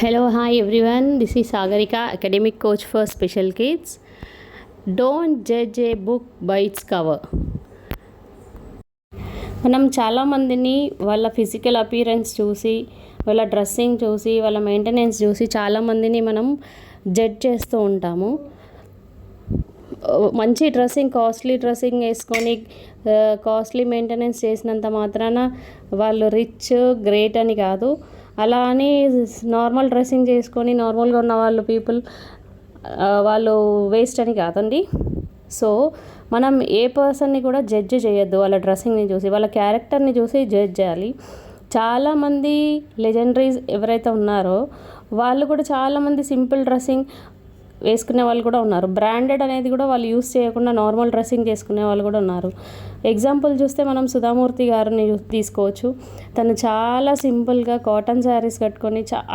Hello, hi everyone. This is Sagarika, academic coach for special kids. Don't judge a book by its cover. మనం చాలామందిని వాళ్ళ physical appearance చూసి, వాళ్ళ dressing చూసి, వాళ్ళ మెయింటెనెన్స్ చూసి చాలామందిని మనం జడ్జ్ చేస్తూ ఉంటాము. మంచి డ్రెస్సింగ్, కాస్ట్లీ డ్రెస్సింగ్ వేసుకొని కాస్ట్లీ మెయింటెనెన్స్ చేసినంత మాత్రాన వాళ్ళు రిచ్, గ్రేట్ అని కాదు. అలా అని నార్మల్ డ్రెస్సింగ్ చేసుకొని నార్మల్గా ఉన్న వాళ్ళు వేస్ట్ అని కాదండి. సో మనం ఏ పర్సన్ని కూడా జడ్జ్ చేయొద్దు వాళ్ళ డ్రెస్సింగ్ని చూసి, వాళ్ళ క్యారెక్టర్ని చూసి జడ్జ్ చేయాలి. చాలామంది లెజెండరీస్ ఎవరైతే ఉన్నారో వాళ్ళు కూడా చాలామంది సింపుల్ డ్రెస్సింగ్ వేసుకునే వాళ్ళు కూడా ఉన్నారు. బ్రాండెడ్ అనేది కూడా వాళ్ళు యూస్ చేయకుండా నార్మల్ డ్రెస్సింగ్ చేసుకునే వాళ్ళు కూడా ఉన్నారు. ఎగ్జాంపుల్ చూస్తే మనం సుధామూర్తి గారిని తీసుకోవచ్చు. తను చాలా సింపుల్గా కాటన్ శారీస్ కట్టుకొని